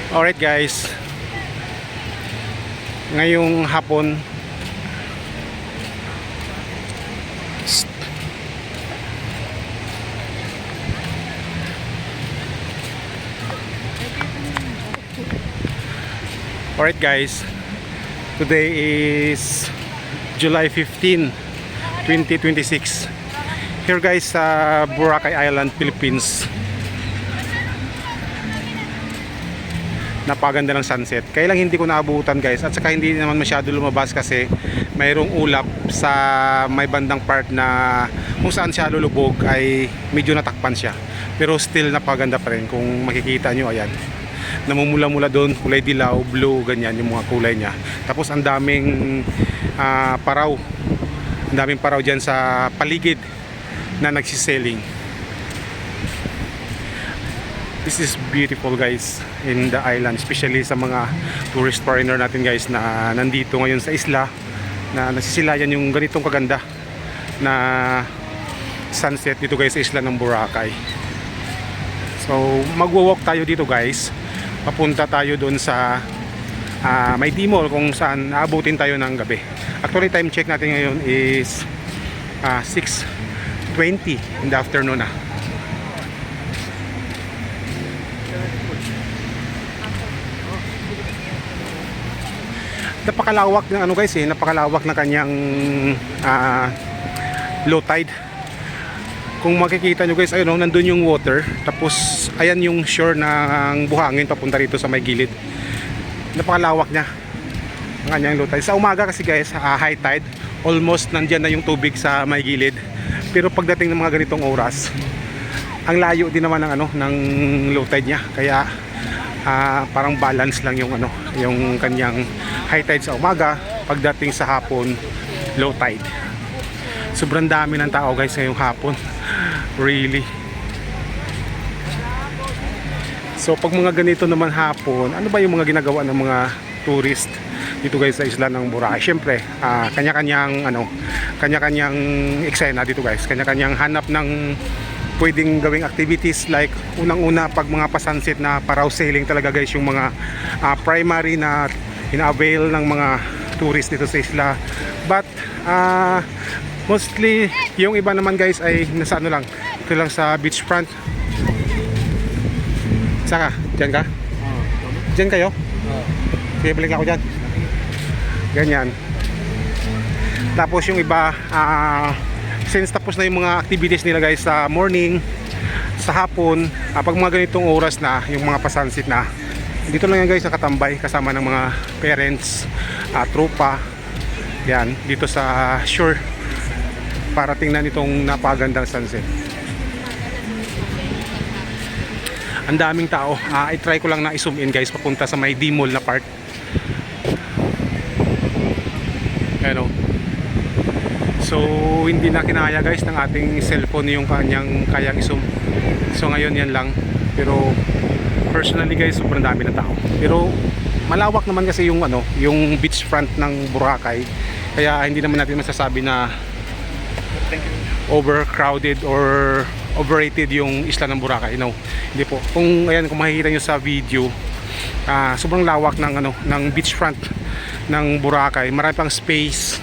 Alright guys, ngayong hapon Alright guys, today is July 15, 2026. Here guys sa Boracay Island, Philippines. Napaganda ng sunset. Kaya lang hindi ko naabutan guys. At saka hindi naman masyado lumabas kasi mayroong ulap sa may bandang part na kung saan siya lulubog ay medyo natakpan siya. Pero still napaganda pa rin kung makikita nyo. Ayan, namumula-mula doon, kulay dilaw, blue, ganyan yung mga kulay niya. Tapos ang daming paraw. Ang daming paraw dyan sa paligid na nagsiselling. This is beautiful guys in the island, especially sa mga tourist foreigner natin guys na nandito ngayon sa isla na nasisilayan yung ganitong kaganda na sunset dito guys sa isla ng Boracay. So magwo-walk tayo dito guys, papunta tayo doon sa may Dimol kung saan aabutin tayo ng gabi. Actually time check natin ngayon is 6:20 in the afternoon na. Napakalawak ng ano guys napakalawak na kanyang low tide. Kung makikita nyo guys, ayun nandun yung water, tapos ayan yung shore ng buhangin papunta rito sa may gilid. Napakalawak niya ang kanyang low tide. Sa umaga kasi guys, high tide, almost nandyan na yung tubig sa may gilid. Pero pagdating ng mga ganitong oras, ang layo din naman ng ng low tide niya, kaya parang balance lang yung yung kanyang high tide sa umaga, pagdating sa hapon low tide. Sobrang dami ng tao guys ngayong hapon, really. So pag mga ganito naman hapon, ano ba yung mga ginagawa ng mga tourist dito guys sa isla ng Boracay? Syempre kanya-kanyang kanya-kanyang eksena dito guys, kanya-kanyang hanap ng pwedeng gawing activities. Like unang-una, pag mga pasunset na paraw sailing talaga guys yung mga primary na ina-avail ng mga tourist dito sa isla. But mostly yung iba naman guys ay nasa lang, ito lang sa beachfront. Saka? Diyan ka? Diyan kayo? Sige, balik ako dyan. Ganyan. Tapos yung iba since tapos na yung mga activities nila guys sa morning, sa hapon, pag mga ganitong oras na yung mga pasunset na, dito lang yan guys nakatambay kasama ng mga parents, tropa, yan dito sa shore para tingnan itong napagandang sunset. Ang daming tao. I-try ko lang na i-zoom in guys papunta sa may Dimol na part. Hello. So hindi na kinaya guys ng ating cellphone yung kanyang kayang i-zoom. So ngayon yan lang. Pero personally guys, sobrang dami ng tao. Pero malawak naman kasi yung yung beachfront ng Boracay. Kaya hindi naman natin masasabi na overcrowded or overrated yung isla ng Boracay. No, hindi po. Kung makikita nyo sa video, sobrang lawak ng ng beachfront ng Boracay. Marami pang space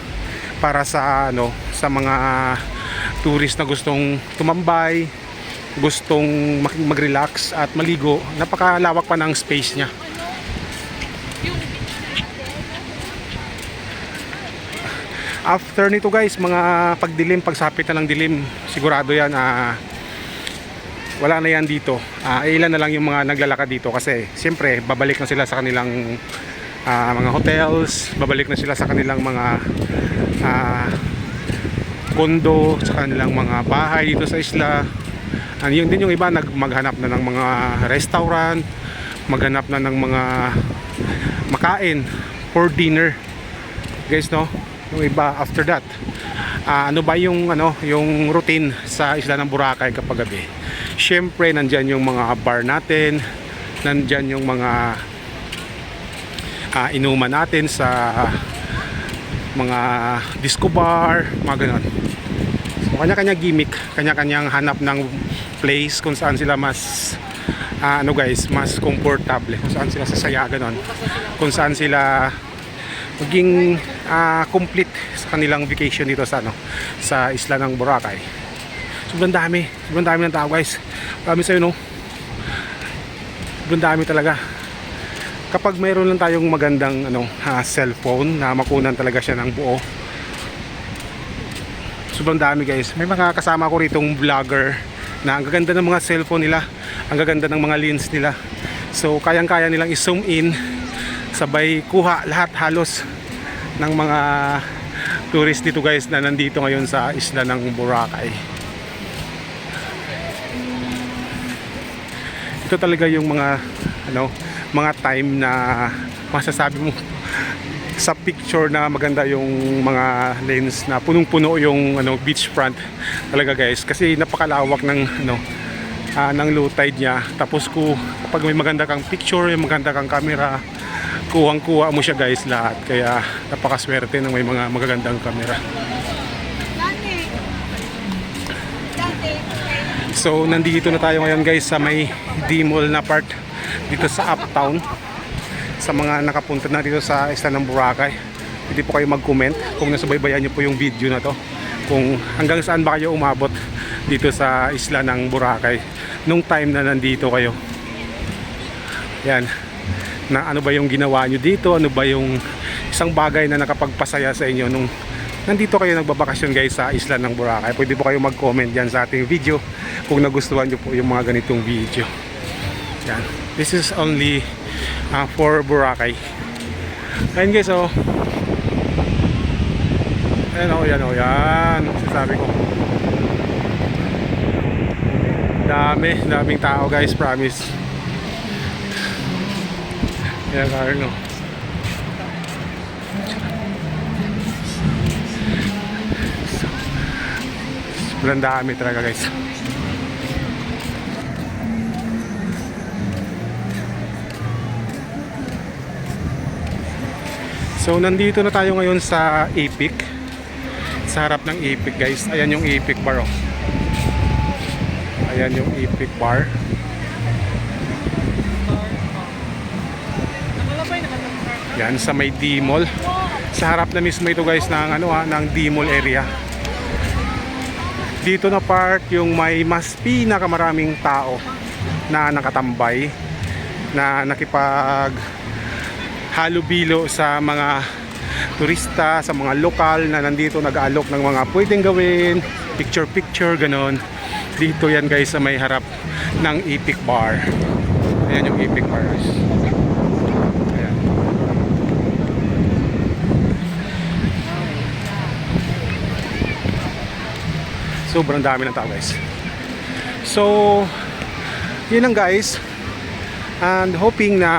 para sa sa mga tourist na gustong tumambay, gustong mag-relax at maligo. Napakalawak pa ng space niya. After nito guys, mga pagdilim, pagsapit na ng dilim, sigurado yan wala na yan dito. Ilan na lang yung mga naglalakad dito kasi siyempre babalik na sila sa kanilang mga hotels, babalik na sila sa kanilang mga kondo, sa kanilang mga bahay dito sa isla. Yun din yung iba maghanap na ng mga restaurant, maghanap na ng mga makain for dinner guys, no? Yung iba after that, ano ba yung yung routine sa isla ng Boracay kapag gabi? Syempre nandyan yung mga bar natin, nandyan yung mga inuman natin sa mga disco bar, mga ganon. So kanya-kanya gimmick, kanya-kanyang hanap ng place kung saan sila mas ano guys, mas komportable, kung saan sila sasaya ganon, kung saan sila maging complete sa kanilang vacation dito sa ano, sa isla ng Boracay. Sobrang dami ng tao guys. Promise sa'yo no, sobrang dami talaga. Kapag mayroon lang tayong magandang ano, cellphone na makunan talaga siya ng buo, sobrang dami guys. May mga kasama ko ritong vlogger na ang gaganda ng mga cellphone nila, ang gaganda ng mga lens nila. So kayang kaya nilang i-zoom in, sabay kuha lahat halos ng mga tourist dito guys na nandito ngayon sa isla ng Boracay. Ito talaga yung mga ano, mga time na masasabi mo sa picture na maganda yung mga lens na punong-puno yung ano, beachfront talaga guys, kasi napakalawak ng ano, ng low tide niya. Tapos kapag may maganda kang picture, may maganda kang camera, kuhang-kuha mo siya guys lahat. Kaya napakaswerte ng may mga magagandang camera. So nandito na tayo ngayon guys sa may D-Mall na part dito sa Uptown. Sa mga nakapunta na dito sa isla ng Boracay, pwede po kayo mag-comment kung nasubaybayan nyo po yung video na to, kung hanggang saan ba kayo umabot dito sa isla ng Boracay nung time na nandito kayo. Yan, na ano ba yung ginawa nyo dito, ano ba yung isang bagay na nakapagpasaya sa inyo nung nandito kayo nagbabakasyon guys sa isla ng Boracay. Pwede po kayo mag-comment dyan sa ating video kung nagustuhan nyo po yung mga ganitong video. Yan, this is only for Boracay. Ayun guys, oh. Ayan, oh, yan, oh, yan. Sasabi ko. Daming tao guys, promise. Yan, Carlo. Sobrang dami talaga guys. So nandito na tayo ngayon sa Epic, sa harap ng Epic guys. Ayan yung Epic Bar, oh. Ayan yung Epic Bar. Yan sa may D-Mall. Sa harap na mismo ito guys ng ano, ng D-Mall area. Dito na part yung may mas pinakamaraming tao na nakatambay, na nakipag halubilo sa mga turista, sa mga lokal na nandito nag-aalok ng mga pwedeng gawin, picture ganon. Dito yan guys sa may harap ng Epic Bar. Ayan yung Epic Bar guys. Ayan. Sobrang dami ng tao guys. So yun lang guys, and hoping na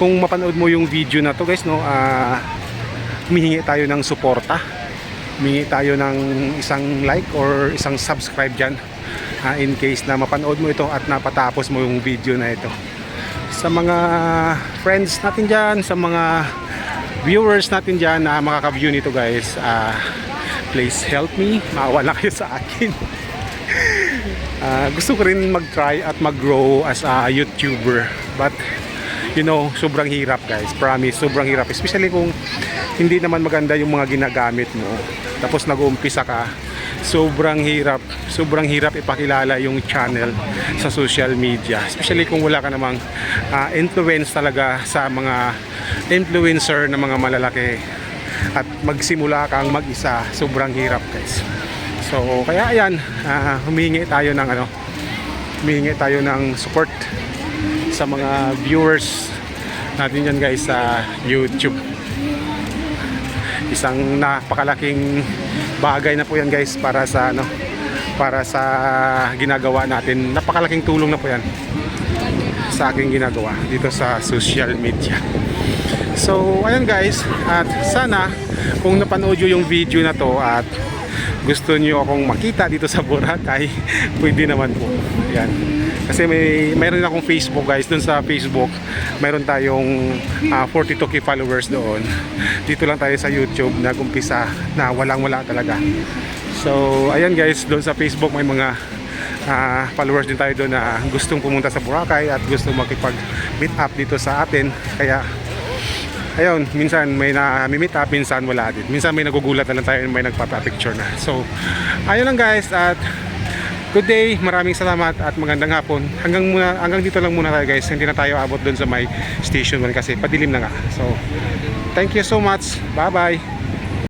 kung mapanood mo yung video na to guys, no, humihingi tayo ng suporta, humihingi tayo ng isang like or isang subscribe dyan, in case na mapanood mo ito at napatapos mo yung video na ito. Sa mga friends natin dyan, sa mga viewers natin dyan na makaka-view nito guys, please help me, maawa na kayo sa akin. Gusto ko rin mag-try at mag-grow as a YouTuber, but you know, sobrang hirap guys, promise, sobrang hirap, especially kung hindi naman maganda yung mga ginagamit mo, tapos nag-uumpisa ka. Sobrang hirap ipakilala yung channel sa social media, especially kung wala ka namang influence talaga sa mga influencer na mga malalaki, at magsimula kang mag-isa. Sobrang hirap guys. So kaya ayan, humingi tayo ng support sa mga viewers natin yan guys sa YouTube. Isang napakalaking bagay na po yan guys para sa para sa ginagawa natin. Napakalaking tulong na po yan sa aking ginagawa dito sa social media. So ayan guys, at sana kung napanood nyo yung video na to at gusto nyo akong makita dito sa Boracay, pwede naman po. Ayan. Kasi mayroon akong Facebook guys. Doon sa Facebook mayroon tayong 42k followers doon. Dito lang tayo sa YouTube nag-umpisa na walang wala talaga. So ayan guys, doon sa Facebook may mga followers din tayo doon na gustong pumunta sa Boracay at gustong makipag-meet up dito sa atin. Kaya ayun, minsan may na-meet up, minsan wala din. Minsan may nagugulat na lang tayo, may nagpapa-picture na. So, ayun lang guys, at good day, maraming salamat at magandang hapon. Hanggang dito lang muna tayo guys. Hindi na tayo abot doon sa may station 1 kasi padilim na nga. So, thank you so much. Bye-bye.